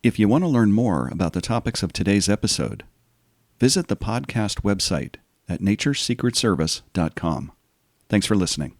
If you want to learn more about the topics of today's episode, visit the podcast website at naturesecretservice.com. Thanks for listening.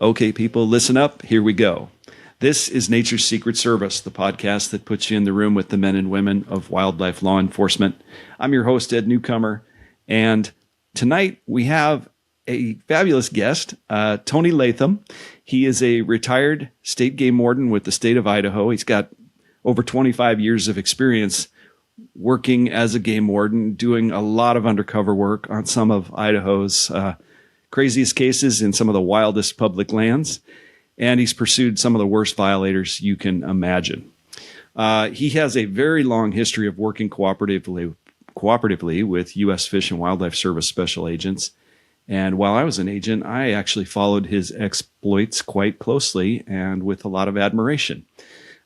Okay, people, listen up. Here we go. This is Nature's Secret Service, the podcast that puts you in the room with the men and women of wildlife law enforcement. I'm your host, Ed Newcomer, and tonight we have a fabulous guest, Tony Latham. He is a retired state game warden with the state of Idaho. He's got over 25 years of experience working as a game warden, doing a lot of undercover work on some of Idaho's craziest cases in some of the wildest public lands, and he's pursued some of the worst violators you can imagine. He has a very long history of working cooperatively with U.S. Fish and Wildlife Service special agents, and while I was an agent, I actually followed his exploits quite closely and with a lot of admiration.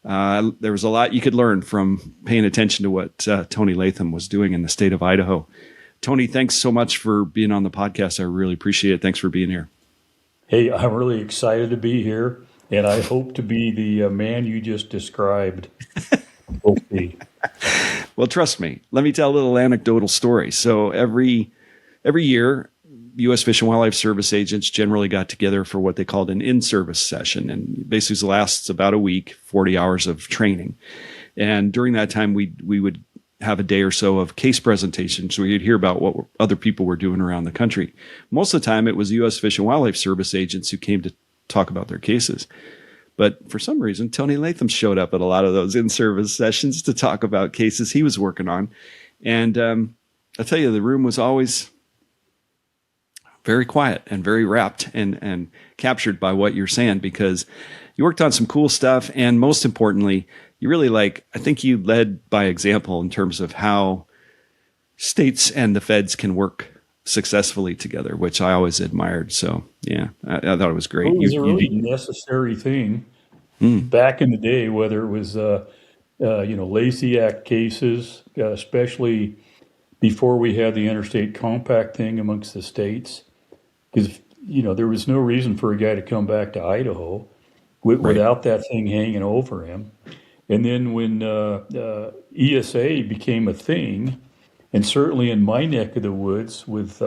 There was a lot you could learn from paying attention to what Tony Latham was doing in the state of Idaho. Tony, thanks so much for being on the podcast. I really appreciate it. Thanks for being here. Hey, I'm really excited to be here, and I hope to be the man you just described. We'll see. Well, trust me. Let me tell a little anecdotal story. So every year, U.S. Fish and Wildlife Service agents generally got together for what they called an in-service session, and basically lasts about a week, 40 hours of training. And during that time, we would have a day or so of case presentations so we'd hear about what other people were doing around the country. Most of the time, it was U.S. Fish and Wildlife Service agents who came to talk about their cases. But for some reason, Tony Latham showed up at a lot of those in-service sessions to talk about cases he was working on. And I'll tell you, the room was always very quiet and very rapt and captured by what you're saying, because you worked on some cool stuff. And most importantly, you really I think you led by example in terms of how states and the feds can work successfully together, which I always admired. So, yeah, I thought it was great. It was a really necessary thing back in the day, whether it was, Lacey Act cases, especially before we had the interstate compact thing amongst the states, because, there was no reason for a guy to come back to Idaho without that thing hanging over him. And then when ESA became a thing, and certainly in my neck of the woods with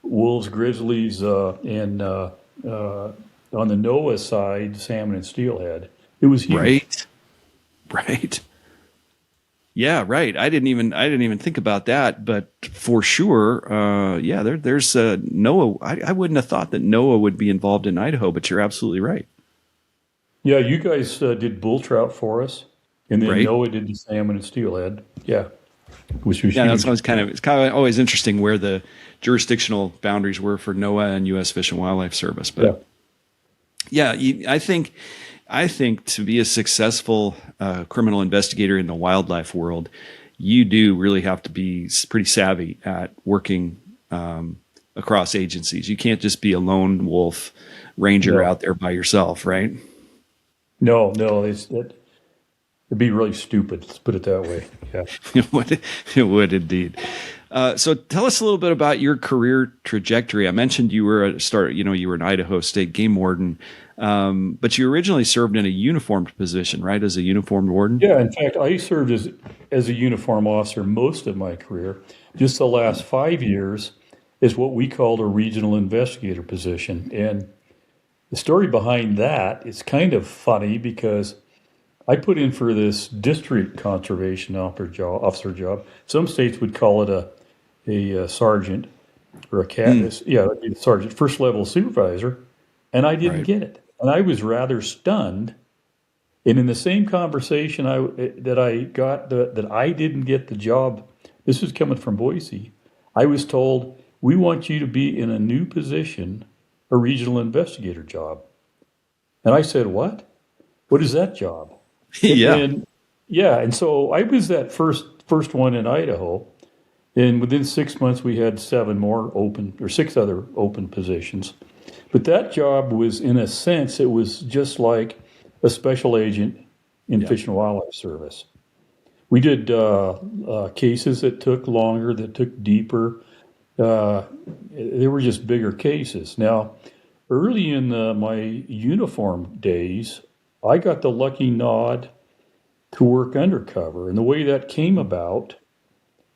wolves, grizzlies, and on the NOAA side, salmon and steelhead, it was huge. Right. Yeah, right. I didn't even think about that, but for sure, there's NOAA. I wouldn't have thought that NOAA would be involved in Idaho, but you're absolutely right. Yeah, you guys did bull trout for us, and then right. NOAA did the salmon and steelhead. Yeah, which was huge. It's kind of always interesting where the jurisdictional boundaries were for NOAA and U.S. Fish and Wildlife Service. But I think to be a successful criminal investigator in the wildlife world, you do really have to be pretty savvy at working across agencies. You can't just be a lone wolf ranger out there by yourself, right? No, it'd be really stupid. Let's put it that way. Yeah, it would indeed. So tell us a little bit about your career trajectory. I mentioned you were you were an Idaho state game warden, but you originally served in a uniformed position, right? As a uniformed warden? Yeah, in fact, I served as a uniform officer most of my career. Just the last 5 years is what we called a regional investigator position. And the story behind that is kind of funny because I put in for this district conservation officer job. Some states would call it a sergeant or a captain. Yeah, a sergeant, first level supervisor, and I didn't get it. And I was rather stunned. And in the same conversation that I didn't get the job, this was coming from Boise, I was told, we want you to be in a new position, a regional investigator job. And I said, what? what is that job? Yeah. And yeah, and so I was that first one in Idaho, and within 6 months we had six other open positions. But that job was, in a sense, it was just like a special agent in Yeah. Fish and Wildlife Service. We did cases that took longer, that took deeper. Uh, they were just bigger cases. Now, early in my uniform days, I got the lucky nod to work undercover. And the way that came about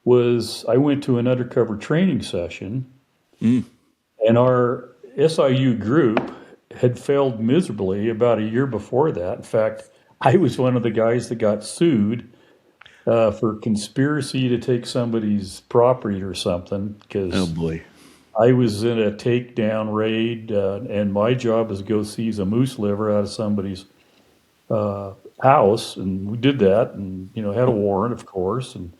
was I went to an undercover training session, Mm. and our SIU group had failed miserably about a year before that. In fact, I was one of the guys that got sued for conspiracy to take somebody's property or something, Oh because boy. I was in a takedown raid, and my job was to go seize a moose liver out of somebody's house, and we did that, and had a warrant, of course, and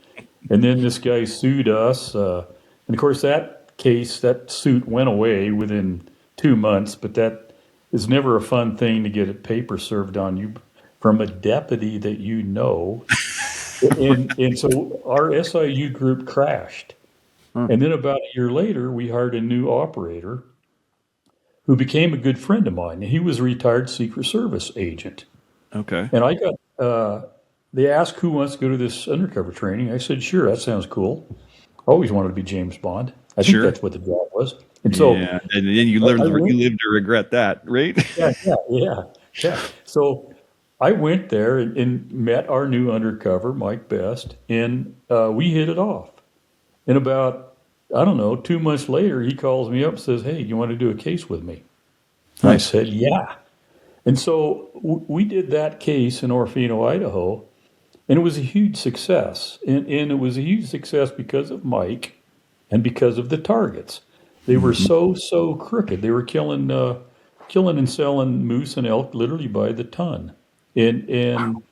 then this guy sued us, and of course that suit went away within 2 months, but that is never a fun thing to get a paper served on you from a deputy that you know. And so our SIU group crashed. Huh. And then about a year later, we hired a new operator who became a good friend of mine. And he was a retired Secret Service agent. Okay. And they asked who wants to go to this undercover training. I said, sure, that sounds cool. I always wanted to be James Bond. I think Sure. that's what the job was. And so Yeah, and then you I live went, to regret that, right? yeah. So I went there and met our new undercover, Mike Best, and we hit it off. And about, I don't know, 2 months later, he calls me up and says, hey, you want to do a case with me? And I Nice. said, yeah. And so we did that case in Orfino, Idaho, and it was a huge success. And it was a huge success because of Mike and because of the targets. They were so crooked. They were killing and selling moose and elk literally by the ton. And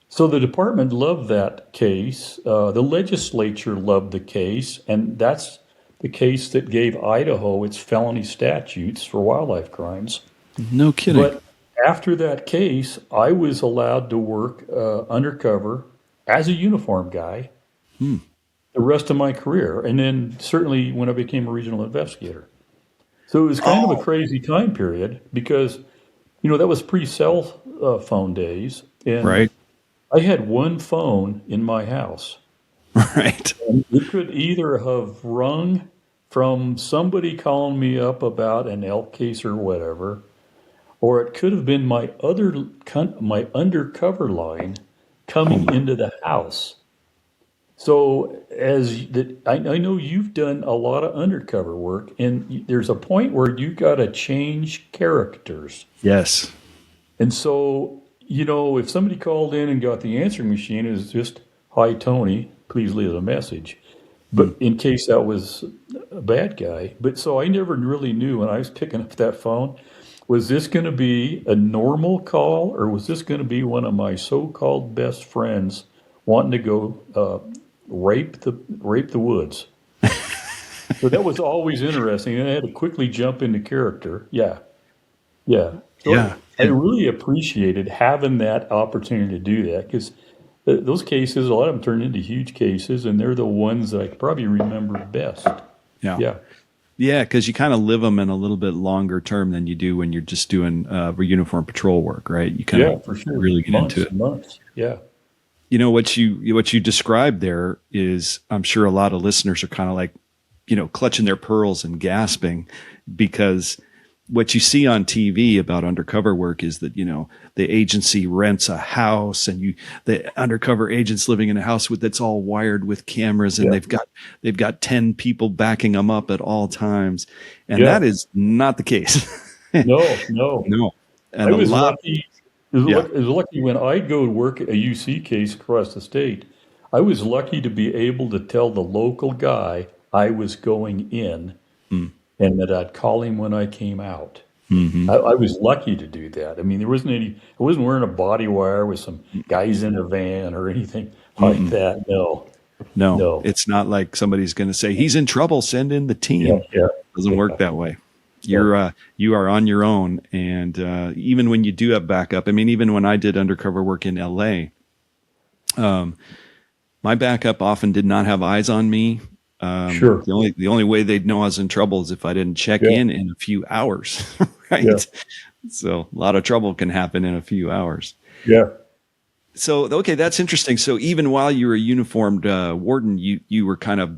so the department loved that case. The legislature loved the case, and that's the case that gave Idaho its felony statutes for wildlife crimes. No kidding. But after that case, I was allowed to work undercover as a uniform guy the rest of my career, and then certainly when I became a regional investigator. So it was kind of a crazy time period because, that was pre-cell phone days, and Right. I had one phone in my house. Right. And it could either have rung from somebody calling me up about an elk case or whatever, or it could have been my undercover line coming into the house. So I know you've done a lot of undercover work, and there's a point where you got to change characters. Yes. And so, if somebody called in and got the answering machine, it was just, hi, Tony, please leave a message. But in case that was a bad guy. But so I never really knew when I was picking up that phone, was this going to be a normal call, or was this going to be one of my so-called best friends wanting to go rape the woods? So that was always interesting, and I had to quickly jump into character. Yeah. So Yeah. I really appreciated having that opportunity to do that, because those cases, a lot of them turn into huge cases, and they're the ones that I probably remember best. Yeah. Yeah. Yeah, because you kind of live them in a little bit longer term than you do when you're just doing uniform patrol work, right? You kind of For sure. really get Months into it. and months. Yeah. What you described there is, I'm sure a lot of listeners are kind of like, clutching their pearls and gasping, because what you see on TV about undercover work is that, the agency rents a house, and the undercover agent's living in a house that's all wired with cameras, and they've got 10 people backing them up at all times. And that is not the case. No. No. And I was a lot. lucky. It was lucky when I'd go to work a UC case across the state. I was lucky to be able to tell the local guy I was going in, and that I'd call him when I came out. I was lucky to do that. I mean, I wasn't wearing a body wire with some guys in a van or anything like that. No. It's not like somebody's going to say, he's in trouble, send in the team. Yeah. Doesn't work that way. You are on your own, and even when you do have backup, I mean, even when I did undercover work in LA, my backup often did not have eyes on me. Sure. The only way they'd know I was in trouble is if I didn't check Yeah. in a few hours, right? Yeah. So a lot of trouble can happen in a few hours. Yeah. So, okay, that's interesting. So even while you were a uniformed warden, you were kind of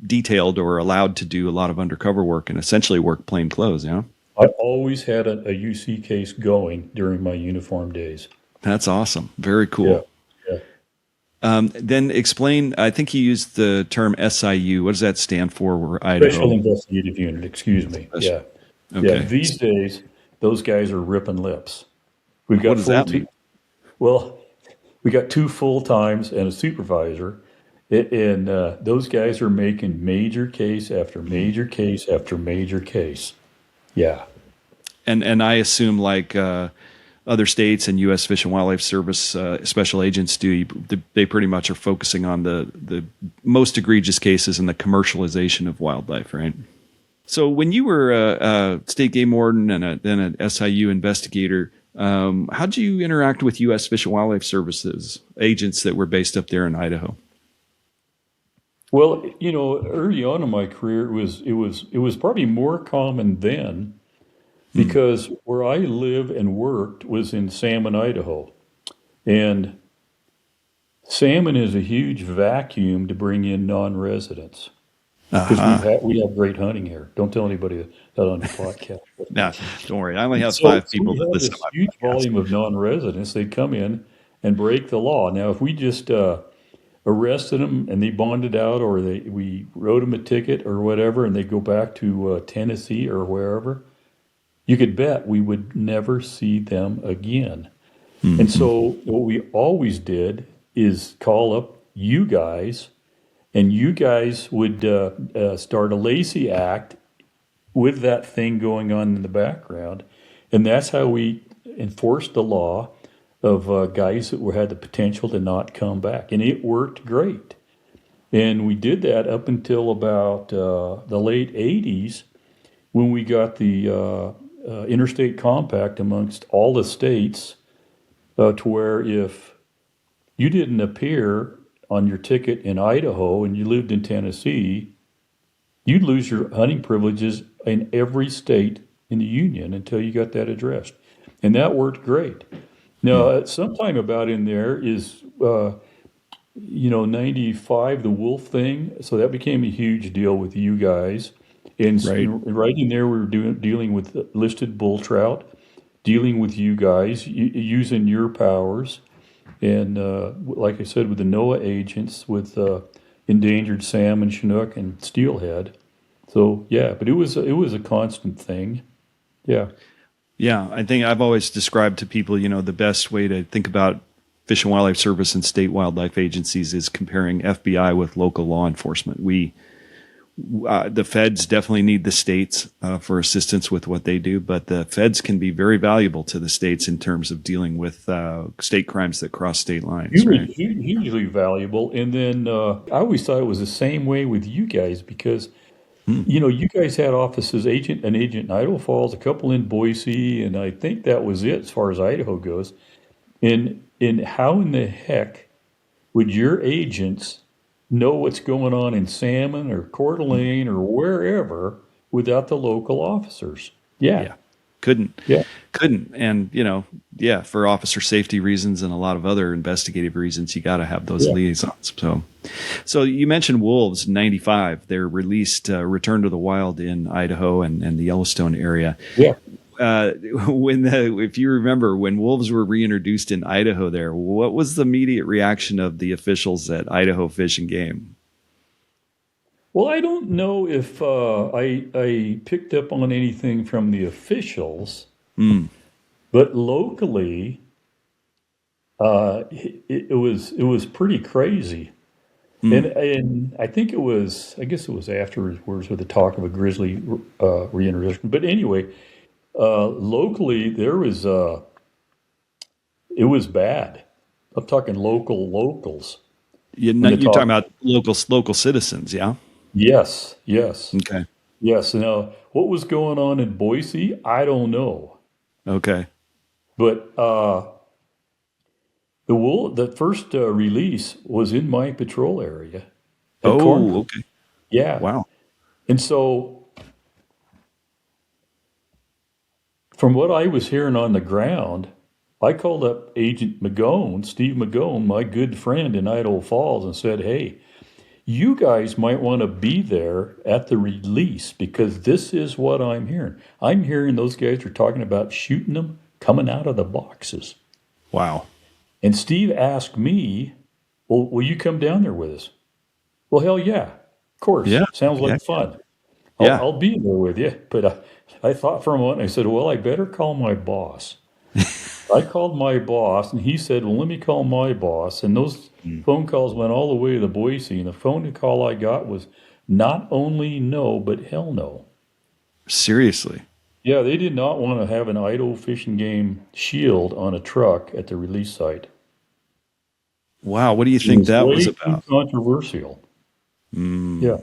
detailed or allowed to do a lot of undercover work and essentially work plain clothes, yeah? I always had a UC case going during my uniform days. That's awesome. Very Yeah. cool. Yeah. Then explain, I think you used the term SIU. What does that stand for? Where Idaho? Special Investigative Unit, excuse me. Yeah. Yeah. Okay. These days, those guys are ripping lips. We've got What does that mean? Well, we got 2 full-times and a supervisor, and those guys are making major case after major case after major case. Yeah. And I assume like other states and U.S. Fish and Wildlife Service special agents do, they pretty much are focusing on the most egregious cases and the commercialization of wildlife, right? So when you were a state game warden and then an SIU investigator, how did you interact with U.S. Fish and Wildlife Services agents that were based up there in Idaho? Well, early on in my career, it was probably more common then because where I lived and worked was in Salmon, Idaho, and salmon is a huge vacuum to bring in non-residents because we have great hunting here. Don't tell anybody that on the podcast. No, don't worry. I only have So 5 people we that have listen this to my huge podcast. volume of non-residents. They come in and break the law. Now, if we just arrested them and they bonded out, or we wrote them a ticket or whatever, and they go back to Tennessee or wherever, you could bet we would never see them again. And so what we always did is call up you guys, and you guys would start a Lacey Act with that thing going on in the background. And that's how we enforced the law of guys that had the potential to not come back. And it worked great. And we did that up until about the late 80s when we got the interstate compact amongst all the states to where if you didn't appear on your ticket in Idaho and you lived in Tennessee, you'd lose your hunting privileges in every state in the union until you got that addressed. And that worked great. Now, sometime about in there is, 95, the wolf thing. So that became a huge deal with you guys. And Right. right in there, we were dealing with listed bull trout, dealing with you guys, using your powers. And like I said, with the NOAA agents, with endangered salmon, Chinook, and steelhead. So, yeah, but it was a constant thing. Yeah. Yeah, I think I've always described to people, the best way to think about Fish and Wildlife Service and state wildlife agencies is comparing FBI with local law enforcement. The feds definitely need the states for assistance with what they do, but the feds can be very valuable to the states in terms of dealing with state crimes that cross state lines. Right? Hugely valuable. And then I always thought it was the same way with you guys because, you guys had offices, an agent in Idaho Falls, a couple in Boise, and I think that was it as far as Idaho goes. And how in the heck would your agents know what's going on in Salmon or Coeur d'Alene or wherever without the local officers? Yeah. Couldn't. Yeah. And, for officer safety reasons and a lot of other investigative reasons, you got to have those liaisons. So you mentioned wolves in 95. They're released, returned to the wild in Idaho and the Yellowstone area. Yeah. If you remember, when wolves were reintroduced in Idaho there, what was the immediate reaction of the officials at Idaho Fish and Game? Well, I don't know if I picked up on anything from the officials, but locally, it was pretty crazy. And I think I guess it was afterwards with the talk of a grizzly reintroduction. But anyway, locally it was bad. I'm talking locals. You're talking about local citizens, yeah? Yes. Okay. Yes. Now, what was going on in Boise? I don't know. Okay. But the first release was in my patrol area at Corn Oh, Creek. okay. Yeah. Wow. And so, from what I was hearing on the ground, I called up Agent McGone, Steve McGone, my good friend in Idaho Falls, and said, "Hey, you guys might want to be there at the release because this is what I'm hearing. I'm hearing those guys are talking about shooting them coming out of the boxes." Wow. And Steve asked me, "Well, will you come down there with us?" Well, hell yeah, of course. Yeah. Sounds Yeah. like fun. Yeah. I'll be there with you. But I thought for a moment, I said, well, I better call my boss. I called my boss, and he said, well, let me call my boss. And those Mm. phone calls went all the way to Boise. And the phone call I got was not only no, but hell no. Seriously. Yeah, they did not want to have an Idaho Fish and Game shield on a truck at the release site. Wow. What do you It think was that was way too about? controversial. Yeah.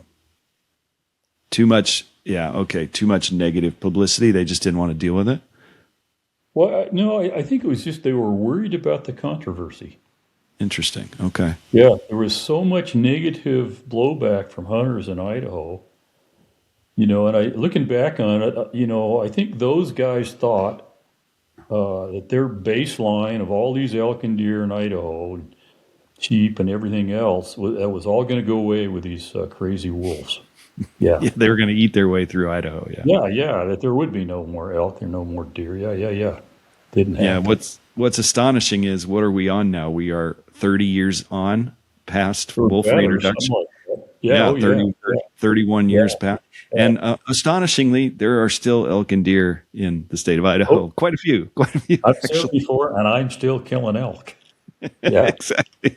Too much. Yeah. Okay. Too much negative publicity. They just didn't want to deal with it. Well, no, I think it was just they were worried about the controversy. Interesting. Okay. Yeah, there was so much negative blowback from hunters in Idaho, and looking back on it, I think those guys thought that their baseline of all these elk and deer in Idaho, and sheep and everything else, that was all going to go away with these crazy wolves. Yeah, Yeah. They were going to eat their way through Idaho. Yeah. yeah, that there would be no more elk or no more deer. Yeah. Didn't Yeah. happen. What's astonishing is what are we on now? We are 30 years on past Or wolf better, something reintroduction. like that. Yeah, Yeah. oh yeah, 31 yeah, years past. yeah. And astonishingly, there are still elk and deer in the state of Oh, Idaho. Quite a few. Quite a few, I've actually. 74 and I'm still killing elk. Yeah. Exactly.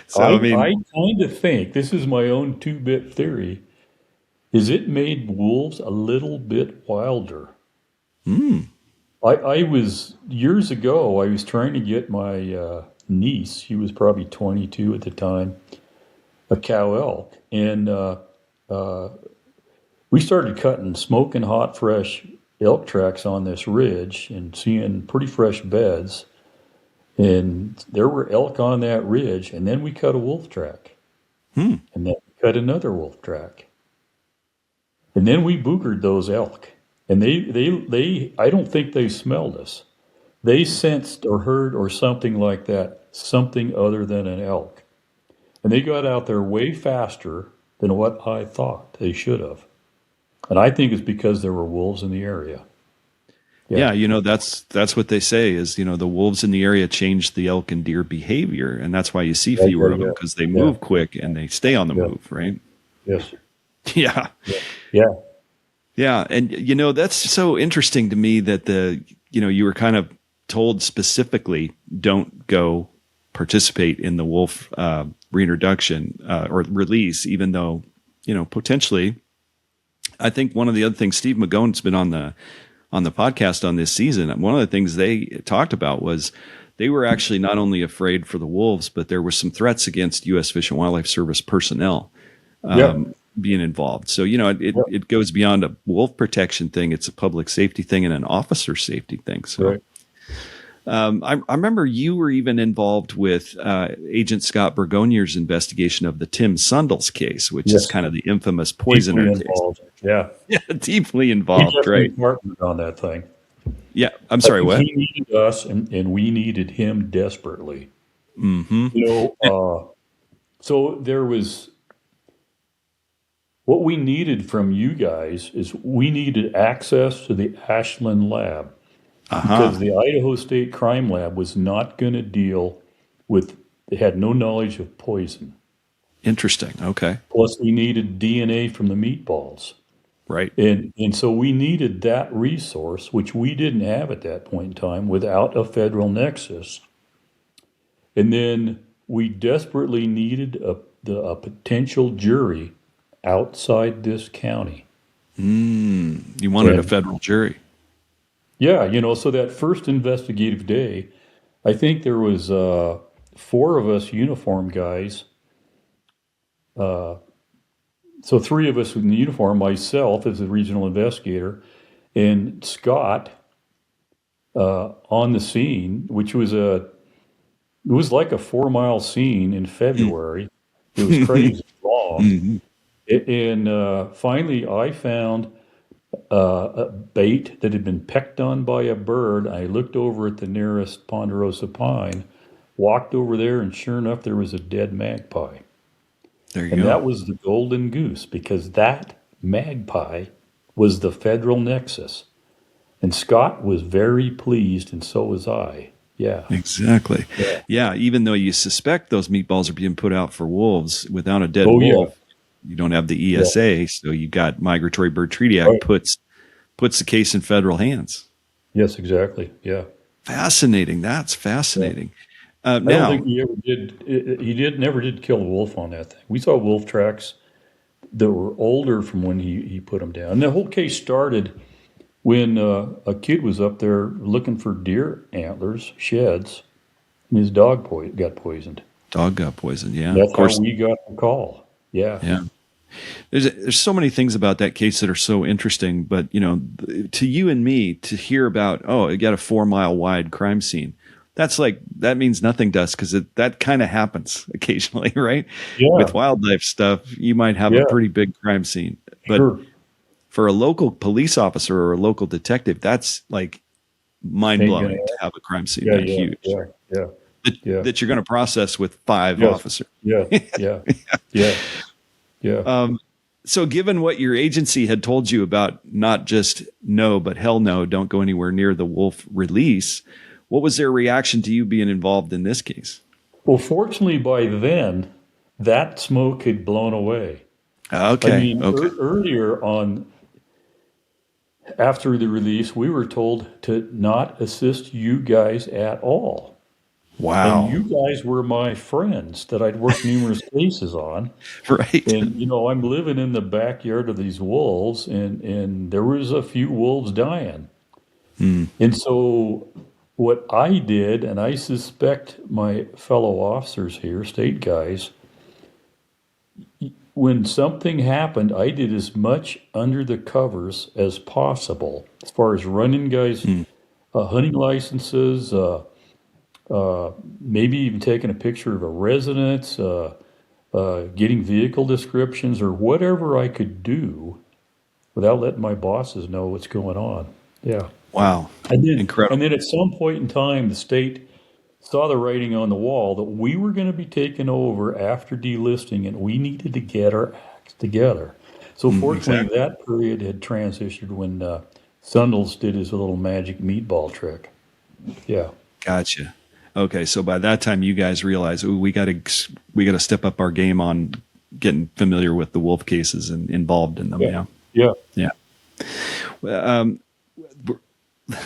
So, I I mean, kind of think this is my own two-bit theory. Is it made wolves a little bit wilder? I was years ago. I was trying to get my niece. She was probably 22 at the time. A cow elk, and uh, we started cutting smoking hot fresh elk tracks on this ridge and seeing pretty fresh beds. And there were elk on that ridge, and then we cut a wolf track, and then we cut another wolf track. And then we boogered those elk. And they I don't think they smelled us. They sensed or heard or something like that, something other than an elk. And they got out there way faster than what I thought they should have. And I think it's because there were wolves in the area. Yeah. yeah, that's what they say is, the wolves in the area change the elk and deer behavior. And that's why you see Yeah, fewer yeah, of them yeah. because they Yeah. move quick and they stay on the Yeah. move, right? Yes. Yeah. Yeah. Yeah. Yeah. And, that's so interesting to me that you were kind of told specifically don't go participate in the wolf reintroduction or release, even though, potentially, I think one of the other things Steve McGone's been on the podcast on this season. One of the things they talked about was they were actually not only afraid for the wolves, but there were some threats against U.S. Fish and Wildlife Service personnel Yeah. being involved. So, Yeah. it goes beyond a wolf protection thing. It's a public safety thing and an officer safety thing. So, Right. I remember you were even involved with Agent Scott Burgonier's investigation of the Tim Sundles case, which is Yes. kind of the infamous poisoner Deeply case. involved. Yeah. Yeah, deeply He involved, left right? me partnered on that thing. Yeah, I'm I sorry, think what? he needed us, and we needed him desperately. Mm-hmm. So there was what we needed from you guys is we needed access to the Ashland lab Uh-huh. because the Idaho State Crime Lab was not going to deal with, they had no knowledge of poison. Interesting. Okay. Plus, we needed DNA from the meatballs. Right. And so we needed that resource, which we didn't have at that point in time without a federal nexus. And then we desperately needed a potential jury outside this county. You wanted a And federal jury. yeah, so that first investigative day, I think there was 4 of us uniform guys So three of us in the uniform, myself as a regional investigator, and Scott on the scene, which was it was like a 4 mile scene in February. It was crazy long. Mhm. And finally, I found a bait that had been pecked on by a bird. I looked over at the nearest ponderosa pine, walked over there, and sure enough, there was a dead magpie. There you And go. that was the golden goose because that magpie was the federal nexus. And Scott was very pleased, and so was I. Yeah. Exactly. Yeah. Yeah. Even though you suspect those meatballs are being put out for wolves, without a dead Oh, yeah. wolf, you don't have the Yeah. ESA. So you got Migratory Bird Treaty Act Right. puts the case in federal hands. Yes, exactly. Yeah. Fascinating. That's fascinating. I don't Now, think he ever did. Never did kill a wolf on that thing. We saw wolf tracks that were older from when he put them down. And the whole case started when a kid was up there looking for deer antlers, sheds, and his dog got poisoned. dog got poisoned. Yeah. That's Of course. how we got the call. Yeah. Yeah. There's so many things about that case that are so interesting, but to you and me to hear about, oh, it got a 4 mile wide crime scene. That means nothing to us because that kind of happens occasionally, right? Yeah. With wildlife stuff, you might have a Yeah. pretty big crime scene, but Sure. for a local police officer or a local detective, that's like mind blowing Ain't gonna- to have a crime scene Yeah. that Yeah. huge Yeah. Yeah. Yeah. that you're going to process with 5 Yes. officers. Yeah. Yeah. Yeah. Yeah. So given what your agency had told you about not just no, but hell no, don't go anywhere near the wolf release, what was their reaction to you being involved in this case? Well, fortunately, by then, that smoke had blown away. Okay. I mean, Okay. earlier on, after the release, we were told to not assist you guys at all. Wow. And you guys were my friends that I'd worked numerous cases on. Right. And, I'm living in the backyard of these wolves, and there was a few wolves dying. And so what I did, and I suspect my fellow officers here, state guys, when something happened, I did as much under the covers as possible as far as running guys' hunting licenses, maybe even taking a picture of a residence, getting vehicle descriptions, or whatever I could do without letting my bosses know what's going on. Yeah. Wow. Incredible. And then at some point in time, the state saw the writing on the wall that we were going to be taken over after delisting, and we needed to get our acts together. So fortunately, exactly. that period had transitioned when Sundles did his little magic meatball trick. Yeah. Gotcha. Okay. So by that time you guys realize, ooh, we got to step up our game on getting familiar with the wolf cases and involved in them. Yeah. Yeah. Yeah. Yeah.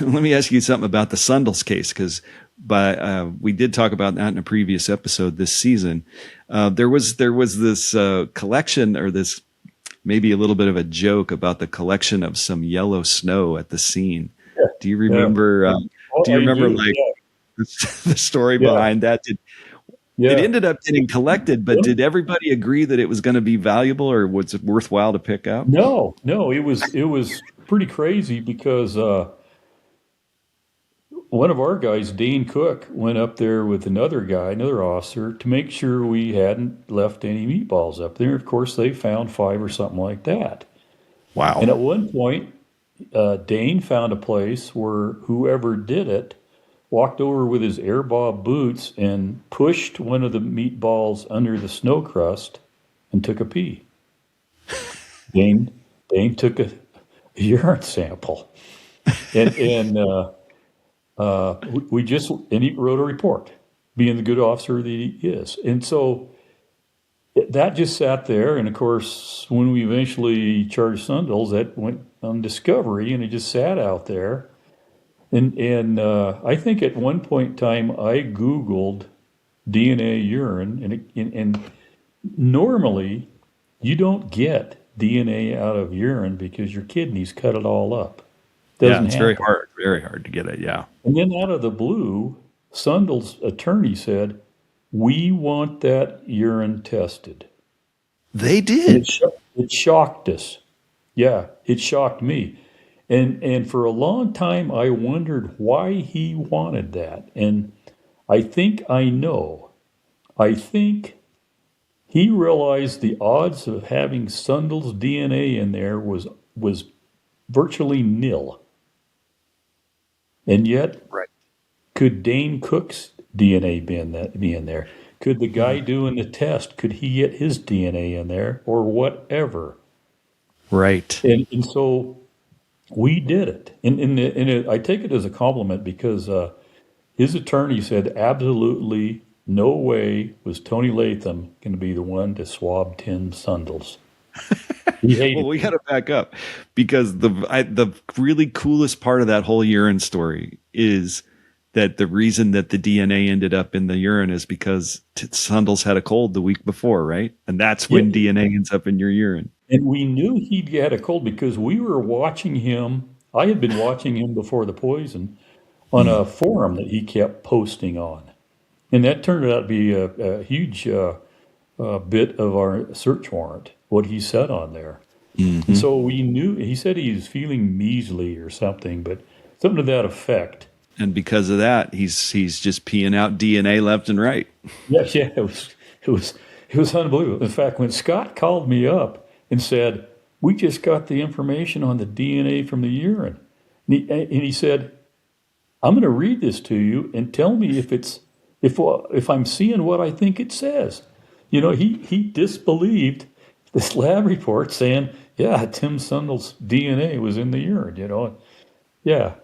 Let me ask you something about the Sundles case, because we did talk about that in a previous episode this season. There was this collection, or this maybe a little bit of a joke about the collection of some yellow snow at the scene. Yeah. Do you remember? Do you remember the story behind that? It ended up getting collected, but did everybody agree that it was going to be valuable, or was it worthwhile to pick up? No, it was pretty crazy because one of our guys, Dane Cook, went up there with another officer, to make sure we hadn't left any meatballs up there. Of course, they found 5 or something like that. Wow. And at one point, Dane found a place where whoever did it walked over with his airbob boots and pushed one of the meatballs under the snow crust and took a pee. Dane took a urine sample, and he wrote a report, being the good officer that he is. And so that just sat there. And of course, when we eventually charged Sundles, that went on discovery, and it just sat out there. And I think at one point in time, I Googled DNA urine, and normally you don't get DNA out of urine because your kidneys cut it all up. It's very hard to get it. Yeah. And then out of the blue, Sundle's attorney said, "We want that urine tested." They did. It shocked us. Yeah, it shocked me. And for a long time, I wondered why he wanted that. And I think I know. I think he realized the odds of having Sundle's DNA in there was virtually nil. And yet, Right. could Dane Cook's DNA be in there? Could the guy doing the test, could he get his DNA in there or whatever? Right. And so we did it. And I take it as a compliment because his attorney said absolutely no way was Tony Latham going to be the one to swab Tim Sundles. He hated Well, we got to back up because the really coolest part of that whole urine story is that the reason that the DNA ended up in the urine is because Sundles had a cold the week before, right? And that's when DNA ends up in your urine. And we knew he had a cold because we were watching him. I had been watching him before the poison on a forum that he kept posting on. And that turned out to be a huge bit of our search warrant, what he said on there. Mm-hmm. And so we knew, he said he was feeling measly or something, but something to that effect. And because of that, he's just peeing out DNA left and right. Yeah, it was unbelievable. In fact, when Scott called me up and said, "We just got the information on the DNA from the urine," and he said, "I'm going to read this to you and tell me if I'm seeing what I think it says." You know, he disbelieved this lab report saying, "Yeah, Tim Sundle's DNA was in the urine." You know, yeah.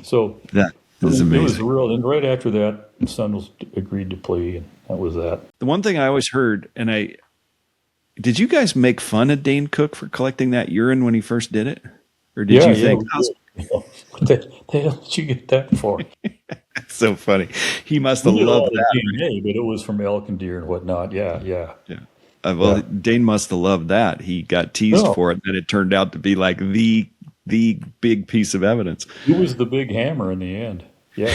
So that is amazing. It was real. And right after that, Sundles agreed to plea, and that was that. The one thing I always heard, did you guys make fun of Dane Cook for collecting that urine when he first did it? Or did you think, what the hell did you get that for? So funny. He must have loved that. DNA, but it was from elk and deer and whatnot. Yeah. Well, Dane must have loved that. He got teased for it, and it turned out to be like the big piece of evidence. It was the big hammer in the end. Yeah.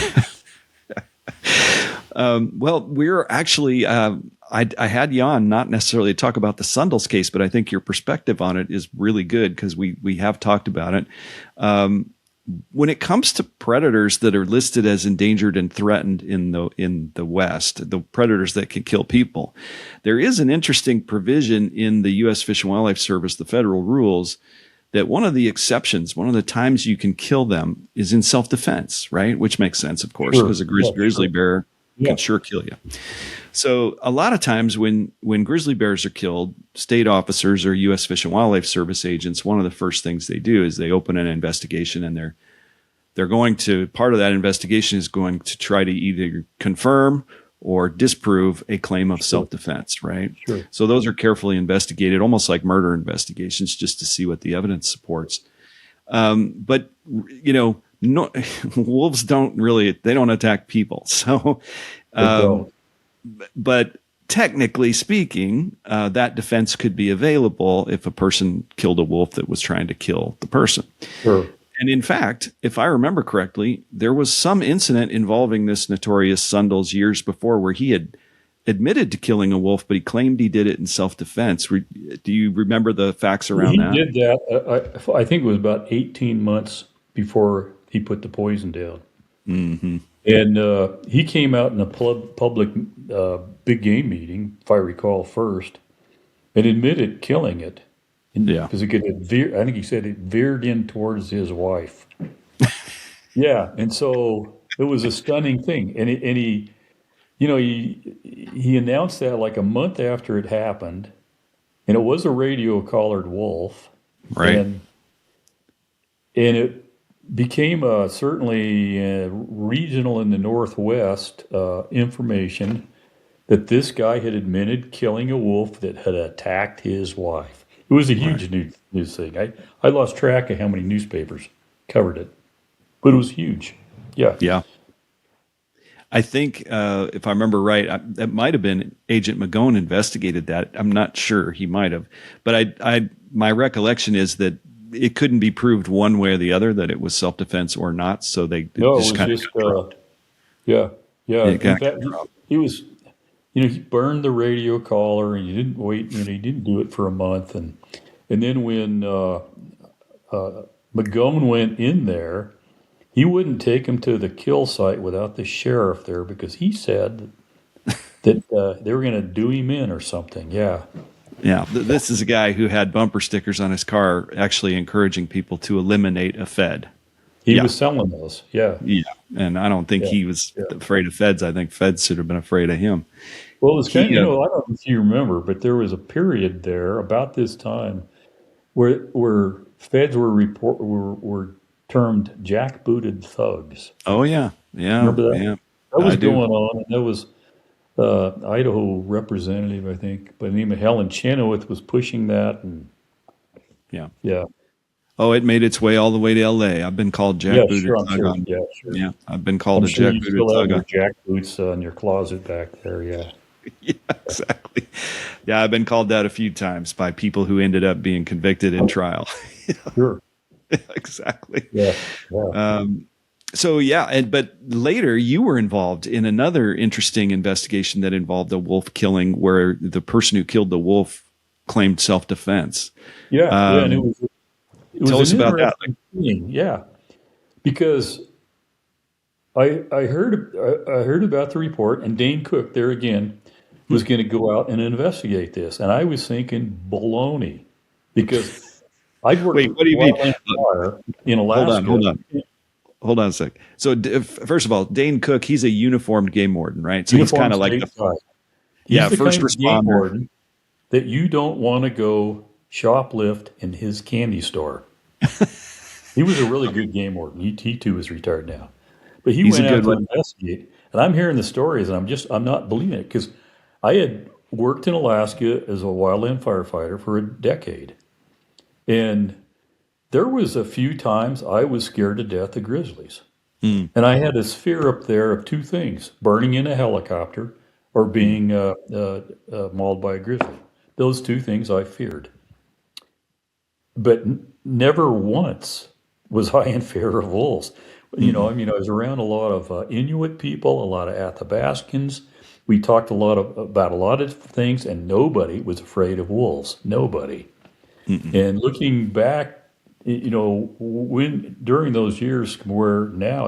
Well, we're actually, I had you on not necessarily to talk about the Sundles case, but I think your perspective on it is really good because we have talked about it. When it comes to predators that are listed as endangered and threatened in the West, the predators that can kill people, there is an interesting provision in the U.S. Fish and Wildlife Service, the federal rules, that one of the exceptions, one of the times you can kill them is in self-defense, right? Which makes sense, of course, because a grizzly bear can sure kill you. So a lot of times when grizzly bears are killed, state officers or U.S. Fish and Wildlife Service agents, one of the first things they do is they open an investigation, and they're going to, part of that investigation is going to try to either confirm or disprove a claim of self-defense, right? Sure. So those are carefully investigated, almost like murder investigations, just to see what the evidence supports. But, you know, wolves don't attack people. So, but technically speaking, that defense could be available if a person killed a wolf that was trying to kill the person. Sure. And in fact, if I remember correctly, there was some incident involving this notorious Sundles years before where he had admitted to killing a wolf, but he claimed he did it in self-defense. Do you remember the facts around that? He did that. I think it was about 18 months before he put the poison down. Mm-hmm. And he came out in a public big game meeting, if I recall first, and admitted killing it. Because I think he said it veered in towards his wife. Yeah, and so it was a stunning thing. And he announced that like a month after it happened, and it was a radio collared wolf. Right. And it became certainly regional in the Northwest information that this guy had admitted killing a wolf that had attacked his wife. It was a huge news thing. I lost track of how many newspapers covered it, but it was huge. Yeah. Yeah. I think, if I remember right, that might have been Agent Magone investigated that. I'm not sure. He might have. But my recollection is that it couldn't be proved one way or the other that it was self-defense or not. So they yeah. In fact, he was he burned the radio collar, and you didn't wait. He didn't do it for a month, and then when McGowan went in there, he wouldn't take him to the kill site without the sheriff there because he said that they were going to do him in or something. Yeah. Yeah, this is a guy who had bumper stickers on his car actually encouraging people to eliminate a Fed. He was selling those. Yeah. Yeah, and I don't think he was afraid of Feds. I think Feds should have been afraid of him. Well, it was kind of, I don't know if you remember, but there was a period there about this time where Feds were termed jackbooted thugs. Oh yeah, Remember that? Yeah. That was going on, and there was Idaho representative, I think, by the name of Helen Chenoweth, was pushing that, and yeah. Oh, it made its way all the way to L.A. I've been called jackbooted thug. Sure. Yeah, I've been called I'm a sure you jackbooted still have thug. your jack boots in your closet back there. Yeah. Yeah, exactly. Yeah, I've been called that a few times by people who ended up being convicted in trial. Sure. Exactly. Yeah. But later you were involved in another interesting investigation that involved a wolf killing, where the person who killed the wolf claimed self-defense. And it was tell us about that. Thing. Yeah, because I heard about the report, and Dane Cook there again was going to go out and investigate this, and I was thinking baloney, because I'd worked. Wait, what do you mean? In Alaska. Hold on a sec. So first of all, Dane Cook, he's a uniformed game warden, right? So he's kind of like the first responder that you don't want to go shoplift in his candy store. He was a really good game warden. He too is retired now, but he went out to investigate. And I'm hearing the stories, and I'm not believing it, because I had worked in Alaska as a wildland firefighter for a decade, and there was a few times I was scared to death of grizzlies. And I had this fear up there of two things: burning in a helicopter or being mauled by a grizzly. Those two things I feared. But never once was I in fear of wolves. I was around a lot of Inuit people, a lot of Athabascans. We talked about a lot of things, and nobody was afraid of wolves. Nobody. And looking back, when during those years where now,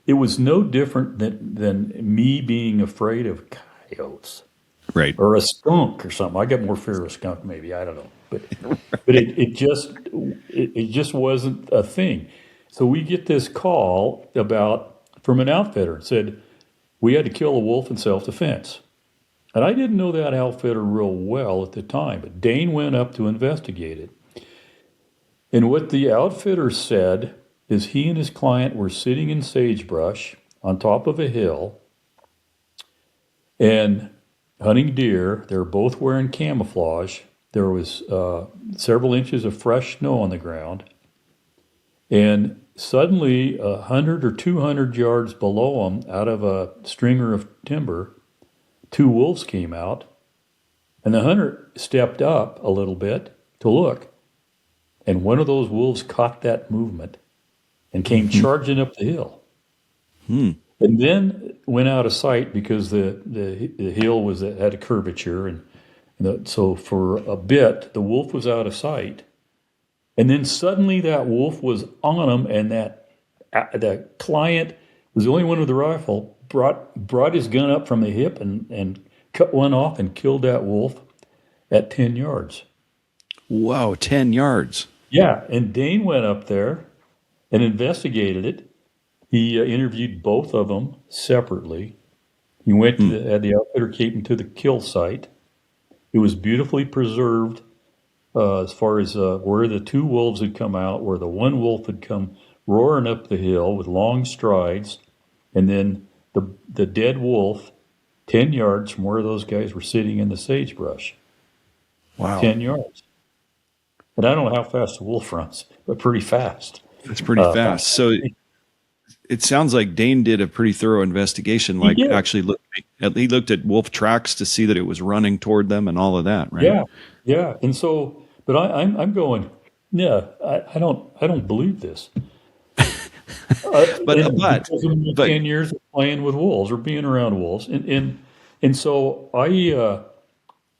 it was no different than me being afraid of coyotes, right, or a skunk or something. I got more fear of a skunk, maybe, I don't know, but it just wasn't a thing. So we get this call from an outfitter, and said we had to kill a wolf in self-defense, and I didn't know that outfitter real well at the time, but Dane went up to investigate it. And what the outfitter said is he and his client were sitting in sagebrush on top of a hill and hunting deer. They were both wearing camouflage. There was several inches of fresh snow on the ground. And suddenly, 100 or 200 yards below them, out of a stringer of timber, two wolves came out. And the hunter stepped up a little bit to look. And one of those wolves caught that movement and came charging up the hill. And then went out of sight because the hill had a curvature. And so for a bit, the wolf was out of sight. And then suddenly that wolf was on him, and the client was the only one with the rifle, brought his gun up from the hip and cut one off and killed that wolf at 10 yards. Wow, 10 yards. Yeah, and Dane went up there and investigated it. He interviewed both of them separately. He went had the outfitter take him to the kill site. It was beautifully preserved as far as where the two wolves had come out, where the one wolf had come roaring up the hill with long strides, and then the dead wolf 10 yards from where those guys were sitting in the sagebrush. Wow. 10 yards. And I don't know how fast a wolf runs, but pretty fast. It's pretty fast. So it sounds like Dane did a pretty thorough investigation. Like he looked at wolf tracks to see that it was running toward them and all of that, right? Yeah. And so, but I'm going, I don't believe this. But 10 years of playing with wolves or being around wolves, and And so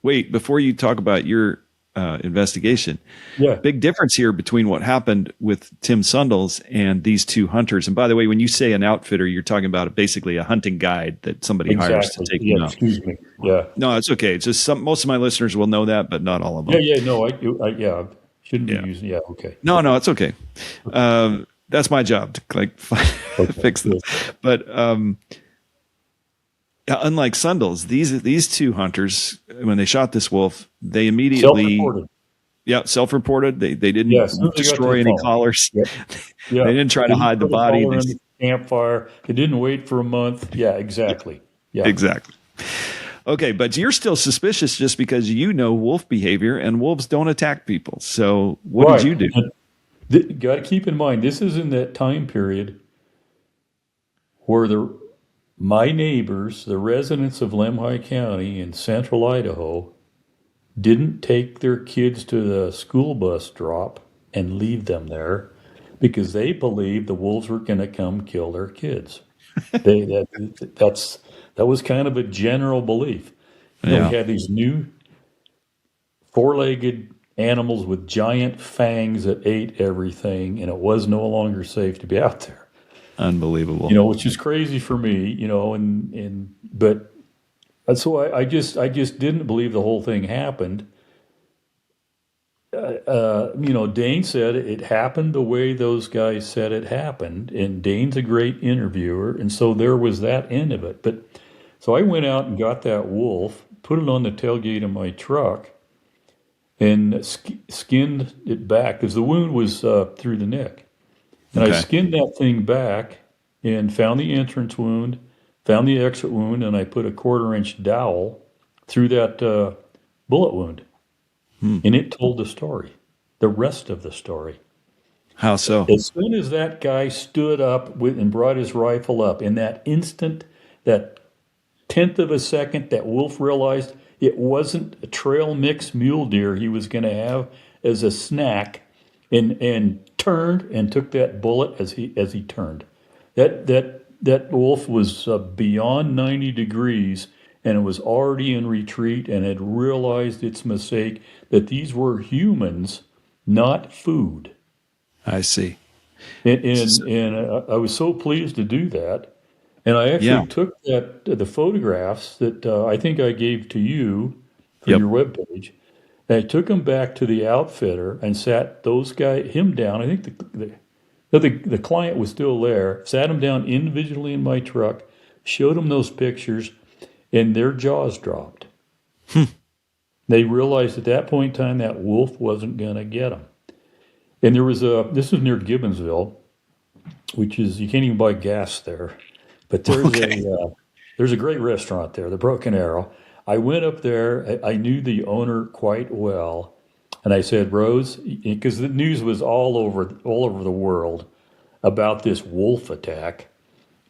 Wait, before you talk about your investigation, yeah, big difference here between what happened with Tim Sundles and these two hunters. And by the way, when you say an outfitter, you're talking about basically a hunting guide that somebody hires to exactly. take Yeah, them out. excuse me. Yeah. No, it's okay. It's just most of my listeners will know that, but not all of Yeah, them. yeah, no, yeah, shouldn't be Yeah. using, yeah, okay. No, it's okay. That's my job to Okay. fix this. But unlike Sundles, these two hunters, when they shot this wolf, they immediately Self-reported. self-reported. They Yeah, didn't as soon as they got to destroy the any phone. collars. Yep. Yeah. They didn't try They to didn't hide the put a body. collar in the campfire. They didn't wait for a month. Yeah, exactly. Yeah. Exactly. Okay, but you're still suspicious just because you know wolf behavior, and wolves don't attack people. So what did you do? Got to keep in mind, this is in that time period where my neighbors, the residents of Lemhi County in central Idaho, didn't take their kids to the school bus drop and leave them there because they believed the wolves were going to come kill their kids. That was kind of a general belief. Yeah. We had these new four-legged animals with giant fangs that ate everything, and it was no longer safe to be out there. Unbelievable. Which is crazy for me, but so I just didn't believe the whole thing happened. Dane said it happened the way those guys said it happened, and Dane's a great interviewer, and so there was that end of it. But so I went out and got that wolf, put it on the tailgate of my truck, and skinned it back because the wound was through the neck. And I skinned that thing back and found the entrance wound, found the exit wound, and I put a 1/4-inch dowel through that bullet wound. And it told the story, the rest of the story. How so? As soon as that guy stood up and brought his rifle up, in that instant, that 10th of a second, that wolf realized it wasn't a trail mix mule deer he was going to have as a snack, and turned and took that bullet as he turned. That wolf was beyond 90 degrees, and it was already in retreat and had realized its mistake, that these were humans, not food. I see. And I was so pleased to do that. And I actually took the photographs that I think I gave to you for your webpage. And I took them back to the outfitter and sat him down. I think the client was still there. Sat him down individually in my truck, showed him those pictures, and their jaws dropped. They realized at that point in time that wolf wasn't going to get them. And this was near Gibbonsville, which is, you can't even buy gas there. But there's a great restaurant there, the Broken Arrow. I went up there. I knew the owner quite well. And I said, Rose, because the news was all over the world about this wolf attack.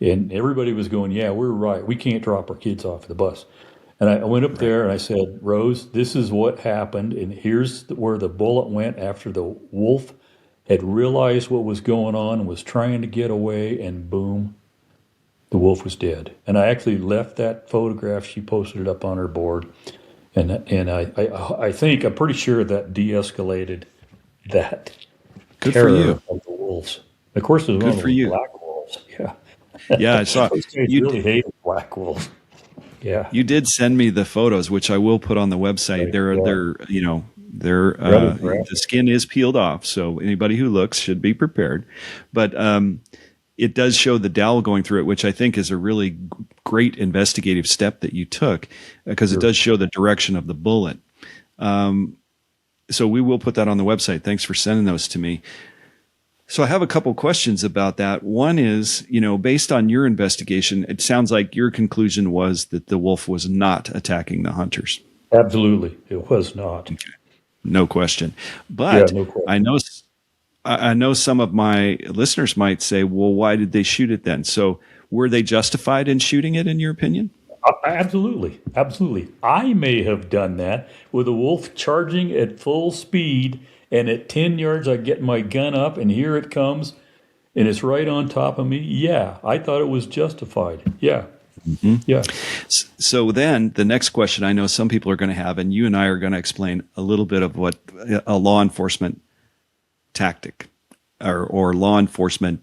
And everybody was going, yeah, we're right. We can't drop our kids off the bus. And I went up there and I said, Rose, this is what happened. And here's where the bullet went after the wolf had realized what was going on and was trying to get away. And boom, the wolf was dead. And I actually left that photograph. She posted it up on her board. And I think, I'm pretty sure that de-escalated that Good terror for you. of the wolves. Of course, there's one of those black wolves. Yeah. Yeah, I saw. Those guys really hated black wolves. Yeah. You did send me the photos, which I will put on the website. The skin is peeled off, so anybody who looks should be prepared. But it does show the dowel going through it, which I think is a really great investigative step that you took, because it does show the direction of the bullet. So we will put that on the website. Thanks for sending those to me. So I have a couple questions about that. One is, based on your investigation, it sounds like your conclusion was that the wolf was not attacking the hunters. Absolutely. It was not. Okay. No question. But no question. I know some of my listeners might say, well, why did they shoot it then? So were they justified in shooting it, in your opinion? Absolutely. Absolutely. I may have done that with a wolf charging at full speed, and at 10 yards, I get my gun up, and here it comes, and it's right on top of me. Yeah, I thought it was justified. Yeah. Mm-hmm. Yeah. So then the next question I know some people are going to have, and you and I are going to explain a little bit of what a law enforcement tactic or law enforcement,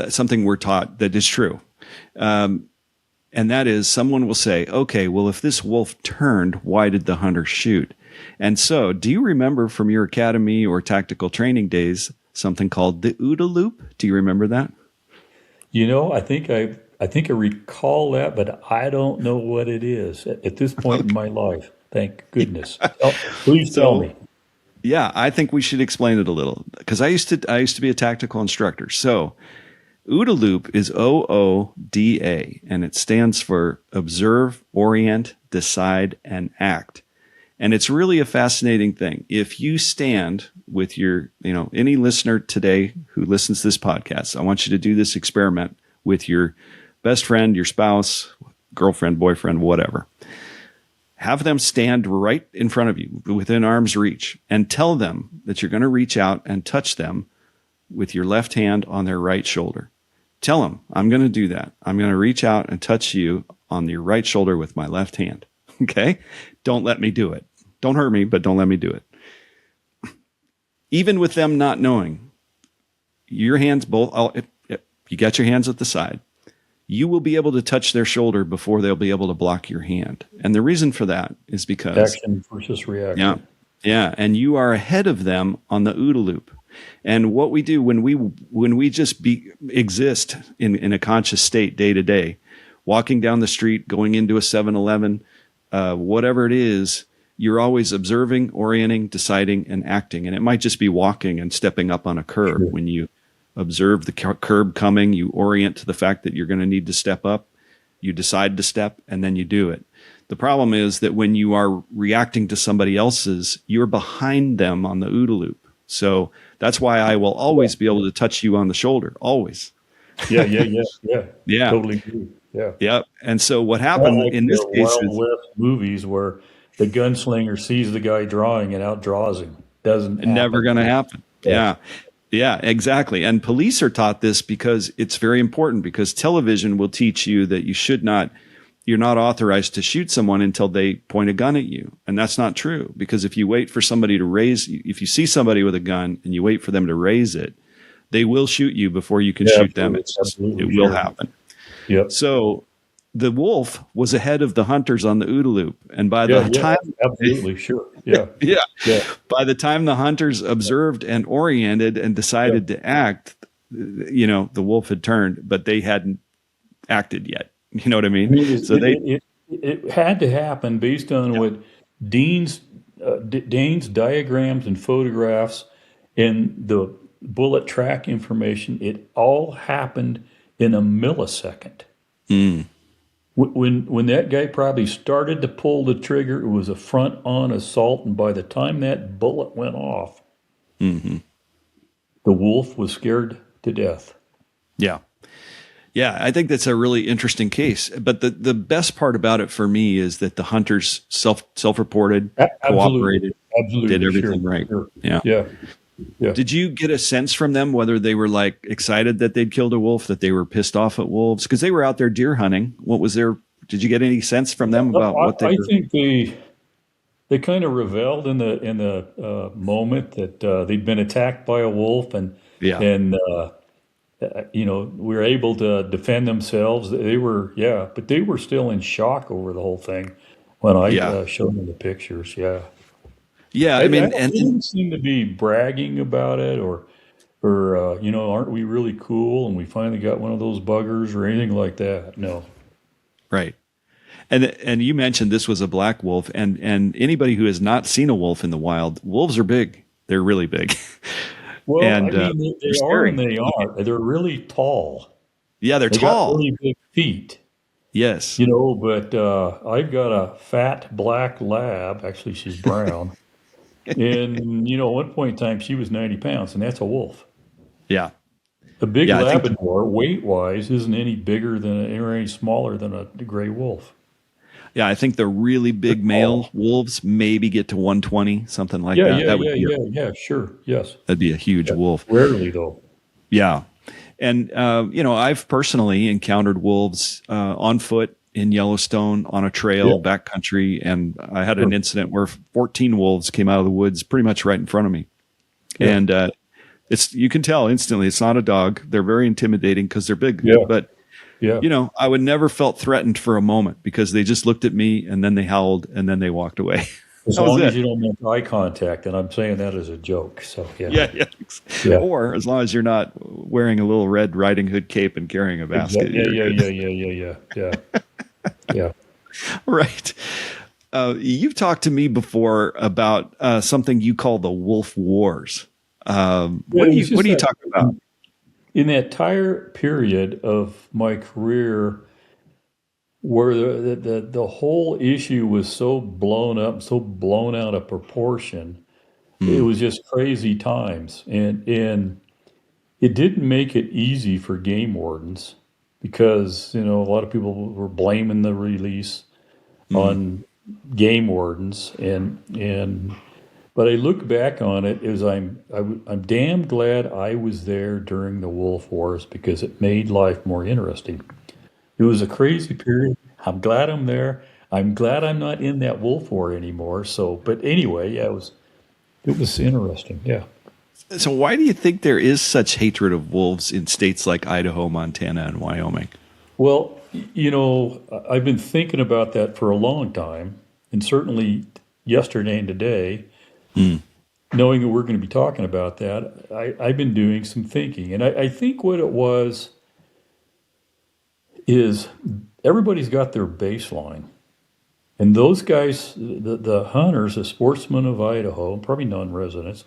something we're taught that is true. And that is, someone will say, okay, well, if this wolf turned, why did the hunter shoot? And so, do you remember from your academy or tactical training days something called the OODA loop? Do you remember that? I think I recall that, but I don't know what it is at this point in my life. Thank goodness. Please tell So, me. yeah, I think we should explain it a little because I used to be a tactical instructor. So, OODA loop is OODA, and it stands for observe, orient, decide, and act. And it's really a fascinating thing. If you stand with any listener today who listens to this podcast, I want you to do this experiment with your best friend, your spouse, girlfriend, boyfriend, whatever. Have them stand right in front of you within arm's reach and tell them that you're going to reach out and touch them with your left hand on their right shoulder. Tell them, I'm going to do that. I'm going to reach out and touch you on your right shoulder with my left hand. Okay? Don't let me do it. Don't hurt me, but don't let me do it. Even with them not knowing, your hands both, you got your hands at the side, you will be able to touch their shoulder before they'll be able to block your hand. And the reason for that is because Action versus reaction. Yeah, and you are ahead of them on the OODA loop. And what we do when we just exist in a conscious state day to day, walking down the street, going into a 7-Eleven, whatever it is, you're always observing, orienting, deciding, and acting. And it might just be walking and stepping up on a curb. Sure. When you observe the curb coming, you orient to the fact that you're going to need to step up, you decide to step, and then you do it. The problem is that when you are reacting to somebody else's, you're behind them on the OODA loop. So that's why I will always be able to touch you on the shoulder, always. Yeah. Totally agree. Yeah. Yeah. And so what happened in this case Wild West movies where the gunslinger sees the guy drawing and outdraws him. Doesn't happen. Never going to happen. Yeah. Yeah, exactly. And police are taught this because it's very important, because television will teach you that you're not authorized to shoot someone until they point a gun at you. And that's not true, because if you wait for somebody if you see somebody with a gun and you wait for them to raise it, they will shoot you before you can shoot them. It will happen. Yep. So the wolf was ahead of the hunters on the OODA loop. And by the time... Absolutely, sure. Yeah. Yeah. By the time the hunters observed and oriented and decided to act, the wolf had turned, but they hadn't acted yet. You know what I mean? It had to happen based on what Dane's diagrams and photographs and the bullet track information. It all happened in a millisecond. Mm. When that guy probably started to pull the trigger, it was a front-on assault, and by the time that bullet went off, mm-hmm. the wolf was scared to death. Yeah. Yeah, I think that's a really interesting case. But the best part about it for me is that the hunters self-reported, cooperated, did everything right. Sure. Yeah. Did you get a sense from them whether they were like excited that they'd killed a wolf, that they were pissed off at wolves? Because they were out there deer hunting. Did you get any sense from them about what they were? I think they kind of reveled in the moment that they'd been attacked by a wolf, and we were able to defend themselves. But they were still in shock over the whole thing when I showed them the pictures. Yeah. Yeah, I mean, they didn't seem to be bragging about it or aren't we really cool and we finally got one of those buggers or anything like that. No. Right. And you mentioned this was a black wolf, and anybody who has not seen a wolf in the wild, wolves are big. They're really big. Well, and, they are and they are. They're really tall. Yeah, they're They tall. got really big feet. Yes. But I've got a fat black lab. Actually, she's brown. And, at one point in time, she was 90 pounds, and that's a wolf. Yeah. A big Labrador, weight-wise, isn't any bigger than or any smaller than a gray wolf. Yeah, I think the really big male wolves maybe get to 120, something like that. Yeah, sure, yes. That'd be a huge wolf. Rarely, though. Yeah. And, I've personally encountered wolves on foot in Yellowstone on a trail, Yeah. backcountry, and I had an Sure. incident where 14 wolves came out of the woods pretty much right in front of me. Yeah. And you can tell instantly it's not a dog. They're very intimidating because they're big. Yeah. But Yeah. I would never felt threatened for a moment because they just looked at me and then they howled and then they walked away. As That was long as it. you don't make eye contact, and I'm saying that as a joke. So yeah. Yeah. Yeah. Or as long as you're not wearing a little Red Riding Hood cape and carrying a basket. Yeah. you're Yeah. good. Yeah. Yeah. Right. You've talked to me before about something you call the wolf wars. Yeah, it was What just are you that talking about? in that entire period of my career where the whole issue was so blown up, so blown out of proportion, it Hmm. was just crazy times. And it didn't make it easy for game wardens because, a lot of people were blaming the release Hmm. on game wardens and but I look back on it as I'm damn glad I was there during the wolf wars because it made life more interesting. It was a crazy period. I'm glad I'm there. I'm glad I'm not in that wolf war anymore. So, but anyway, yeah, it was interesting. Yeah. So why do you think there is such hatred of wolves in states like Idaho, Montana, and Wyoming? Well, I've been thinking about that for a long time, and certainly yesterday and today, Hmm. knowing that we're going to be talking about that, I've been doing some thinking. And I think what it was is everybody's got their baseline. And those guys, the hunters, the sportsmen of Idaho, probably non-residents,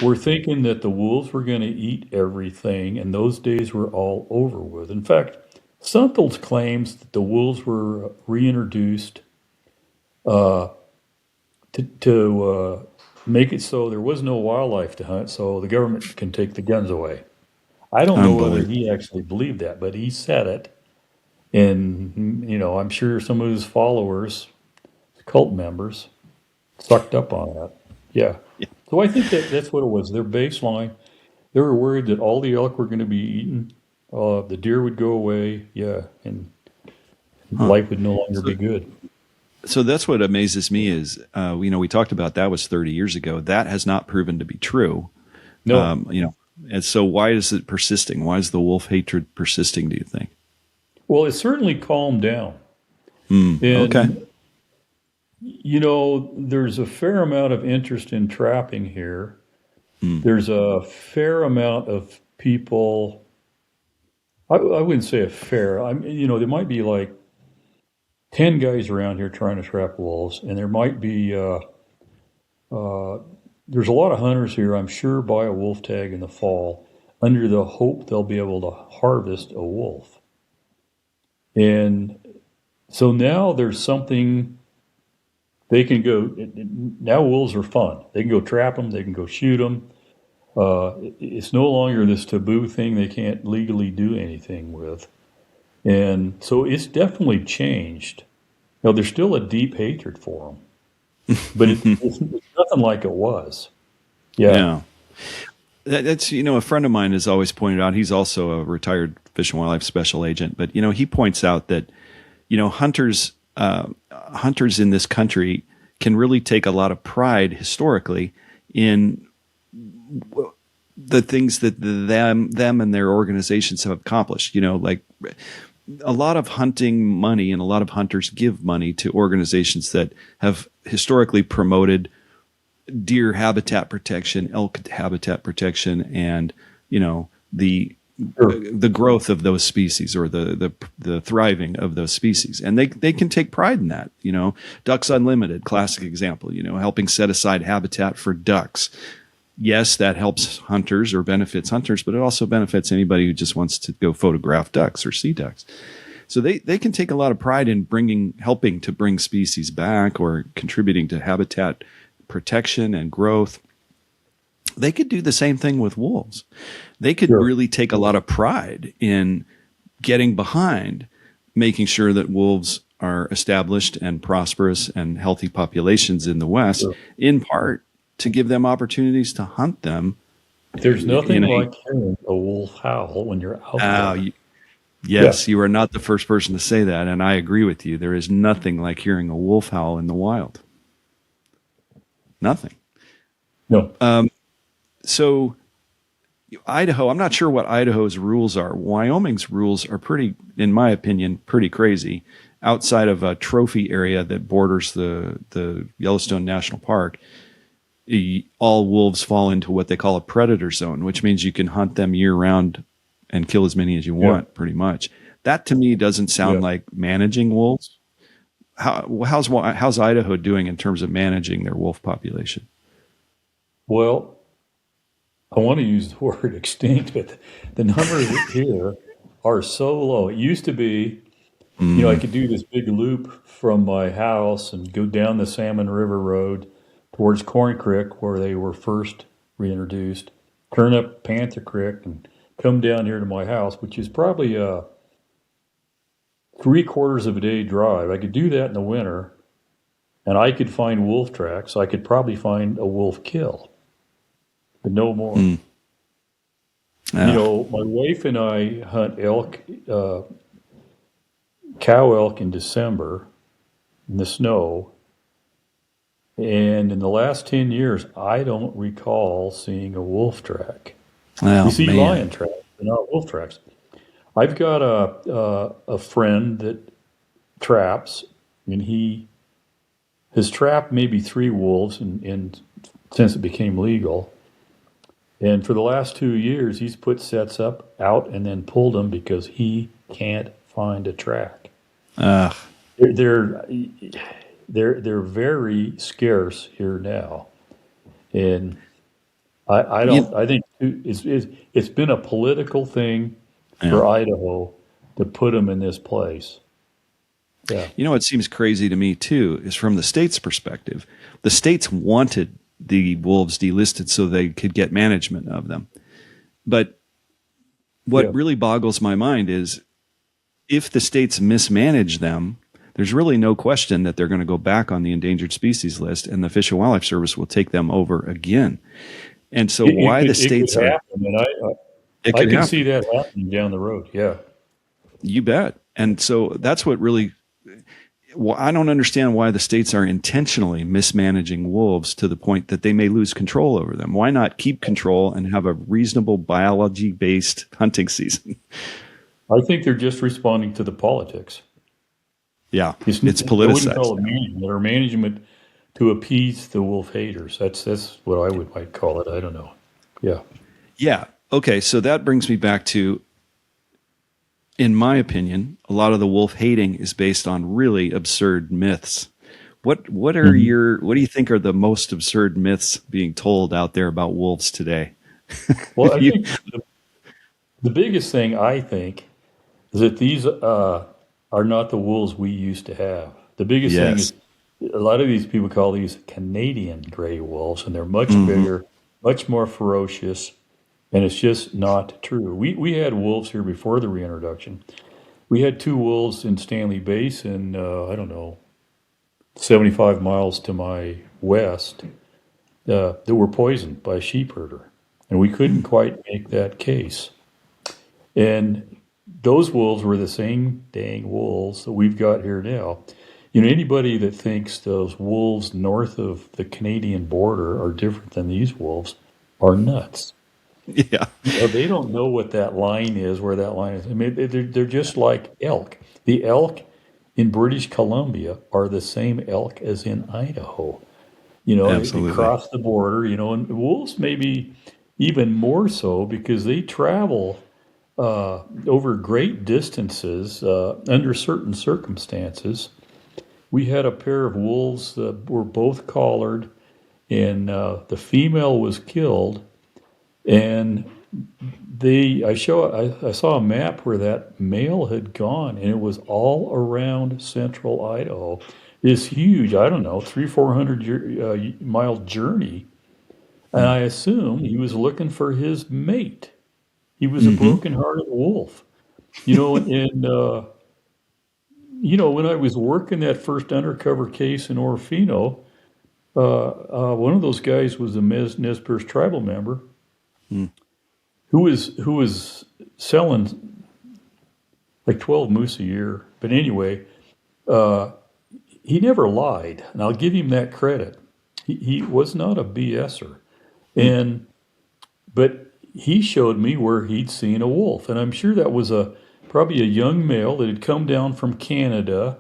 were thinking that the wolves were going to eat everything, and those days were all over with. In fact, Sunthals claims that the wolves were reintroduced uh, to make it so there was no wildlife to hunt, so the government can take the guns away. I don't know whether Unbelievable. he actually believed that, but he said it. And, I'm sure some of his followers, cult members, sucked up on that. Yeah. Yeah. So I think that's what it was. Their baseline, they were worried that all the elk were going to be eaten, the deer would go away, yeah, and Huh. life would no longer So, be good. so that's what amazes me is, we talked about that was 30 years ago. That has not proven to be true. No. And so why is it persisting? Why is the wolf hatred persisting, do you think? Well, it certainly calmed down. Okay. And, there's a fair amount of interest in trapping here. Hmm. There's a fair amount of people. I wouldn't say a fair. There might be like 10 guys around here trying to trap wolves, and there might be. There's a lot of hunters here, I'm sure, buy a wolf tag in the fall under the hope they'll be able to harvest a wolf. And so now there's something they can go. Now wolves are fun. They can go trap them. They can go shoot them. It's no longer this taboo thing they can't legally do anything with. And so it's definitely changed. Now, there's still a deep hatred for them, but it's nothing like it was. Yeah. Yeah. That's, a friend of mine has always pointed out, he's also a retired Fish and Wildlife special agent, but, he points out that, hunters in this country can really take a lot of pride historically in the things that them and their organizations have accomplished. Like a lot of hunting money and a lot of hunters give money to organizations that have historically promoted deer habitat protection, elk habitat protection, and the growth of those species or the thriving of those species, and they can take pride in that. Ducks Unlimited, classic example. Helping set aside habitat for ducks. Yes, that helps hunters or benefits hunters, but it also benefits anybody who just wants to go photograph ducks or see ducks. So they can take a lot of pride in helping to bring species back or contributing to habitat protection and growth. They could do the same thing with wolves. They could really take a lot of pride in getting behind making sure that wolves are established and prosperous and healthy populations in the West, in part to give them opportunities to hunt them. There's nothing like hearing a wolf howl when you're out there. Yeah. Yes, you are not the first person to say that, and I agree with you. There is nothing like hearing a wolf howl in the wild. Nothing. No. So Idaho, I'm not sure what Idaho's rules are. Wyoming's rules are pretty, in my opinion, pretty crazy. Outside of a trophy area that borders the Yellowstone National Park, all wolves fall into what they call a predator zone, which means you can hunt them year round and kill as many as you want, pretty much. That to me doesn't sound like managing wolves. How's Idaho doing in terms of managing their wolf population? Well, I want to use the word extinct, but the numbers here are so low. It used to be, I could do this big loop from my house and go down the Salmon River Road towards Corn Creek, where they were first reintroduced, turn up Panther Creek, and come down here to my house, which is probably a 3/4 of a day drive. I could do that in the winter, and I could find wolf tracks. I could probably find a wolf kill, but no more. My wife and I hunt elk, cow elk in December in the snow. And in the last 10 years, I don't recall seeing a wolf track. We see lion tracks, but not wolf tracks. I've got a friend that traps, and he has trapped maybe 3 wolves since it became legal. And for the last 2 years, he's put sets up out and then pulled them because he can't find a track. They're very scarce here now, and I think it's been a political thing for Idaho to put them in this place. Yeah. What seems crazy to me too is from the state's perspective. The states wanted the wolves delisted so they could get management of them. But what really boggles my mind is if the states mismanage them, there's really no question that they're going to go back on the endangered species list, and the Fish and Wildlife Service will take them over again. And so the states are... I can see that happening down the road, yeah. You bet. And so that's what really... Well, I don't understand why the states are intentionally mismanaging wolves to the point that they may lose control over them. Why not keep control and have a reasonable biology-based hunting season? I think they're just responding to the politics. Yeah, it's politicized. I wouldn't call it management or management to appease the wolf haters. That's what I might call it. I don't know. Yeah. Yeah. Okay. So that brings me back to, in my opinion, a lot of the wolf hating is based on really absurd myths. What do you think are the most absurd myths being told out there about wolves today? Well, I think the biggest thing I think is that these are not the wolves we used to have. The biggest thing is a lot of these people call these Canadian gray wolves, and they're much bigger, much more ferocious, and it's just not true. We had wolves here before the reintroduction. We had 2 wolves in Stanley Basin, 75 miles to my west, that were poisoned by a sheep herder, and we couldn't quite make that case. And those wolves were the same dang wolves that we've got here now. Anybody that thinks those wolves north of the Canadian border are different than these wolves are nuts. Yeah. They don't know what that line is, where that line is. I mean, they're just like elk. The elk in British Columbia are the same elk as in Idaho. They cross the border, and wolves maybe even more so because they travel over great distances under certain circumstances. We had a pair of wolves that were both collared, and the female was killed. And I saw a map where that male had gone, and it was all around central Idaho. This huge, 300-400 mile journey, and I assumed he was looking for his mate. He was a broken-hearted wolf, when I was working that first undercover case in Orofino, one of those guys was a Nez Perce tribal member who was selling like 12 moose a year. But anyway, uh, he never lied, and I'll give him that credit. He was not a BSer, Hmm. and but he showed me where he'd seen a wolf, and I'm sure that was probably a young male that had come down from Canada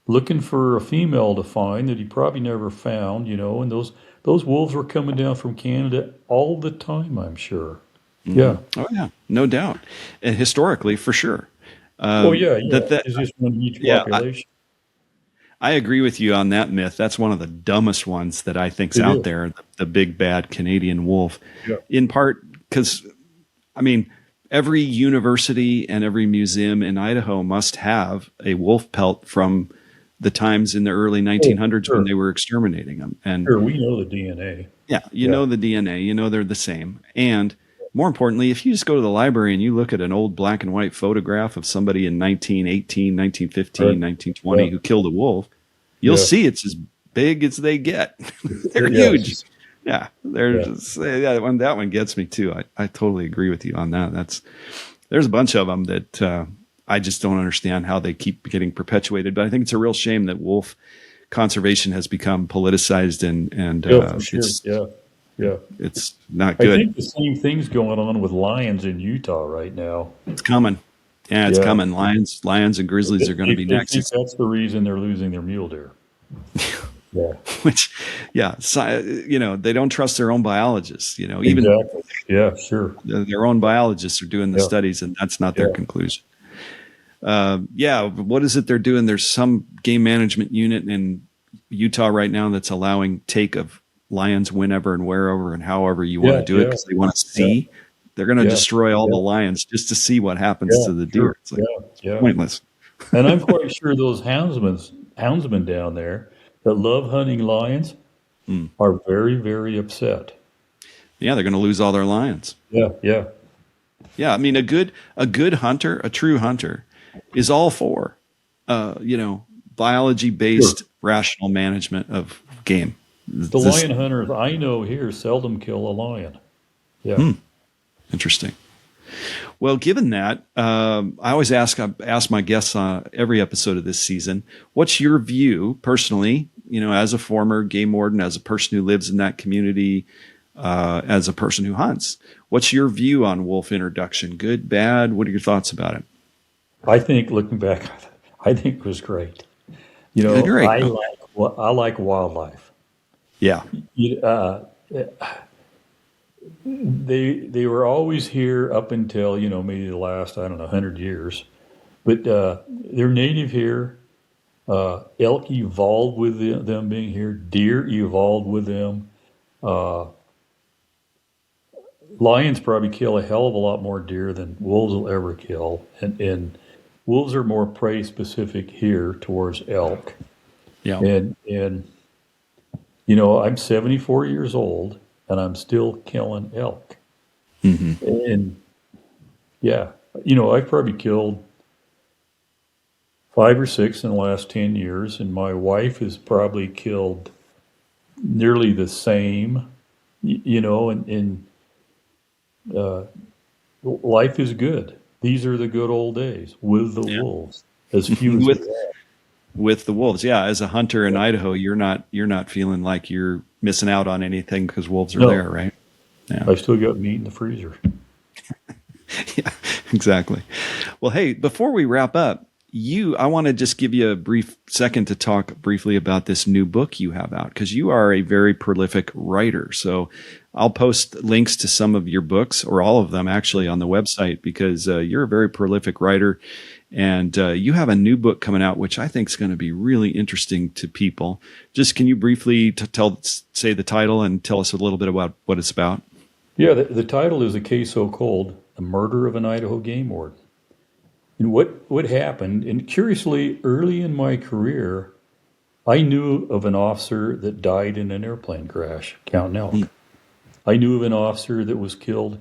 looking for a female to find that he probably never found, and those wolves were coming down from Canada all the time, I'm sure. Hmm. Yeah. Oh yeah, no doubt. And historically, for sure. Oh yeah, yeah. That It's just one in each yeah, population. I agree with you on that myth. That's one of the dumbest ones that I think's It out is. there. The big bad Canadian wolf, Yeah. in part because I mean every university and every museum in Idaho must have a wolf pelt from the times in the early Oh, 1900s when sure. they were exterminating them. And Sure. We know the DNA. yeah, you Yeah. know the DNA, you know they're the same. And more importantly, if you just go to the library and you look at an old black and white photograph of somebody in 1918, Right. 1915, 1920 Yeah. who killed a wolf, you'll Yeah. see it's as big as they get. They're huge. Yes. Yeah, they're Yeah. just, yeah, that one gets me too. I totally agree with you on that. There's a bunch of them that I just don't understand how they keep getting perpetuated. But I think it's a real shame that wolf conservation has become politicized and Yeah, for sure. Yeah. Yeah. it's not I good. think the same thing's going on with lions in Utah right now. It's coming. Yeah, it's Yeah. coming. Lions and grizzlies are going to be They next. think that's the reason they're losing their mule deer. Yeah. Which, yeah, they don't trust their own biologists. Even Exactly. Yeah, sure. their own biologists are doing the Yeah. studies, and that's not their Yeah. conclusion. Yeah, what is it they're doing? There's some game management unit in Utah right now that's allowing take of lions whenever and wherever and however you want Yeah. to do it Yeah. because they want to Yeah. see. They're going to Yeah. destroy all the Yeah. lions just to see what happens Yeah. to the Sure. deer. It's like Yeah. Yeah. pointless. And I'm quite sure those houndsmen down there that love hunting lions Mm. are very, very upset. Yeah, they're going to lose all their lions. Yeah. Yeah. Yeah, I mean a good hunter, a true hunter, is all for biology Sure. based rational management of game. The This lion hunters I know here seldom kill a lion. Yeah. Hmm. Interesting. Well, given that, I always ask my guests on every episode of this season, what's your view personally? As a former game warden, as a person who lives in that community, as a person who hunts, what's your view on wolf introduction? Good, bad? What are your thoughts about it? I think looking back, I think it was great. Great. I like wildlife. Yeah. You- Uh, they were always here up until maybe the last, I don't know, 100 years, but they're native here. Elk evolved with them being here. Deer evolved with them. Uh, Lions probably kill a hell of a lot more deer than wolves will ever kill, and wolves are more prey specific here towards elk. Yeah. And I'm 74 years old and I'm still killing elk. Hmm. And yeah, I've probably killed 5 or 6 in the last 10 years, and my wife has probably killed nearly the same, and life is good. These are the good old days with the Yeah. wolves, as few as with there are. with the wolves. Yeah, as a hunter in Idaho, you're not feeling like you're missing out on anything because wolves are No, there, right? Yeah. I still got meat in the freezer. Yeah, exactly. Well, hey, before we wrap up, I want to just give you a brief second to talk briefly about this new book you have out because you are a very prolific writer. So I'll post links to some of your books or all of them actually on the website because you're a very prolific writer and you have a new book coming out, which I think is going to be really interesting to people. Just can you briefly say the title and tell us a little bit about what it's about? Yeah, the title is A Case So Cold, The Murder of an Idaho Game Warden. And what happened, and curiously, early in my career, I knew of an officer that died in an airplane crash, counting elk. I knew of an officer that was killed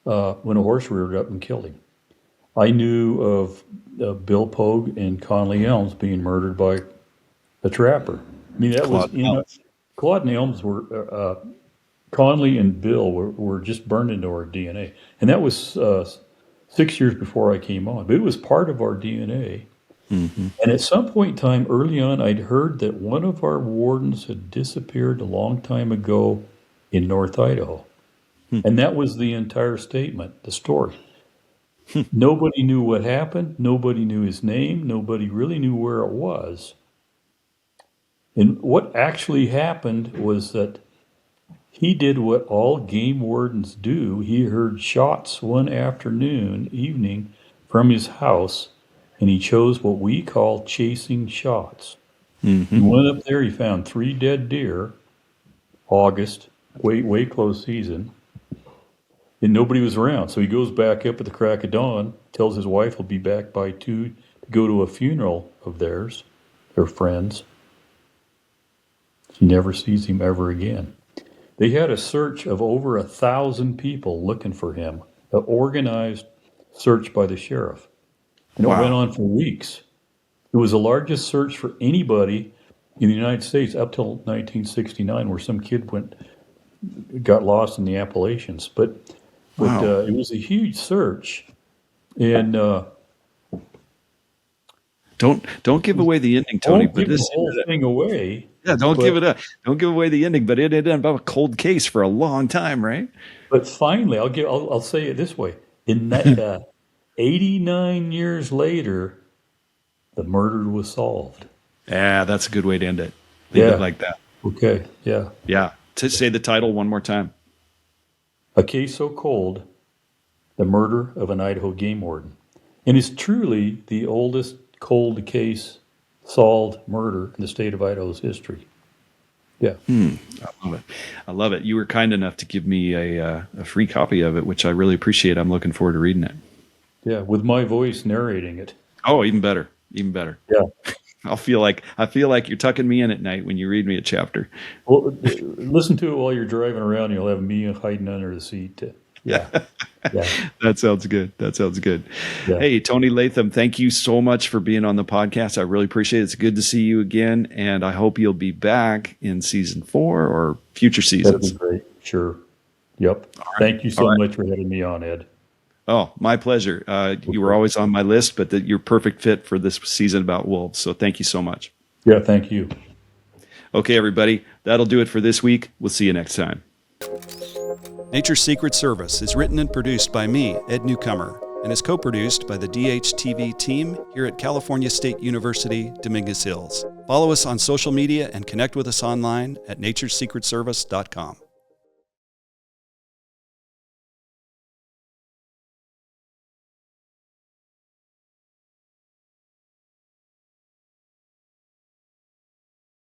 when a horse reared up and killed him. I knew of Bill Pogue and Conley Elms being murdered by a trapper. I mean, that was Claude Elms. Claude and Elms Conley and Bill were just burned into our DNA, and that was 6 years before I came on, but it was part of our DNA. Mm-hmm. And at some point in time early on, I'd heard that one of our wardens had disappeared a long time ago in North Idaho. And that was the entire statement, the story. Nobody knew what happened. Nobody knew his name. Nobody really knew where it was. And what actually happened was that he did what all game wardens do. He heard shots one evening from his house, and he chose what we call chasing shots. Mm-hmm. He went up there, he found 3 dead deer, August, way close season, and nobody was around. So he goes back up at the crack of dawn, tells his wife he'll be back by 2 to go to a funeral of theirs, their friends. She never sees him ever again. They had a search of over 1,000 people looking for him, an organized search by the sheriff. And it went on for weeks. It was the largest search for anybody in the United States up till 1969, where some kid got lost in the Appalachians. But it was a huge search. And don't give away the ending, Tony. Don't give the whole thing away. Yeah, don't give it up. Don't give away the ending. But it ended up a cold case for a long time, right? But finally, I'll say it this way: in that 89 years later, the murder was solved. Yeah, that's a good way to end it. Leave it like that. Okay. Yeah. Yeah. To say the title one more time. A Case So Cold: The Murder of an Idaho Game Warden. And it's truly the oldest cold case solved murder in the state of Idaho's history. Yeah. I love it. You were kind enough to give me a free copy of it, which I really appreciate. I'm looking forward to reading it. Yeah, with my voice narrating it. Oh, even better. Even better. Yeah. I feel like you're tucking me in at night when you read me a chapter. Well, listen to it while you're driving around. You'll have me hiding under the seat. Yeah. That sounds good. Yeah. Hey, Tony Latham, thank you so much for being on the podcast. I really appreciate it. It's good to see you again, and I hope you'll be back in season 4 or future seasons. That'd be great. Sure. Yep. Right. Thank you so much for having me on, Ed. Oh, my pleasure. You were always on my list, but you're perfect fit for this season about wolves. So thank you so much. Yeah, thank you. Okay, everybody, that'll do it for this week. We'll see you next time. Nature's Secret Service is written and produced by me, Ed Newcomer, and is co-produced by the DHTV team here at California State University, Dominguez Hills. Follow us on social media and connect with us online at naturesecretservice.com.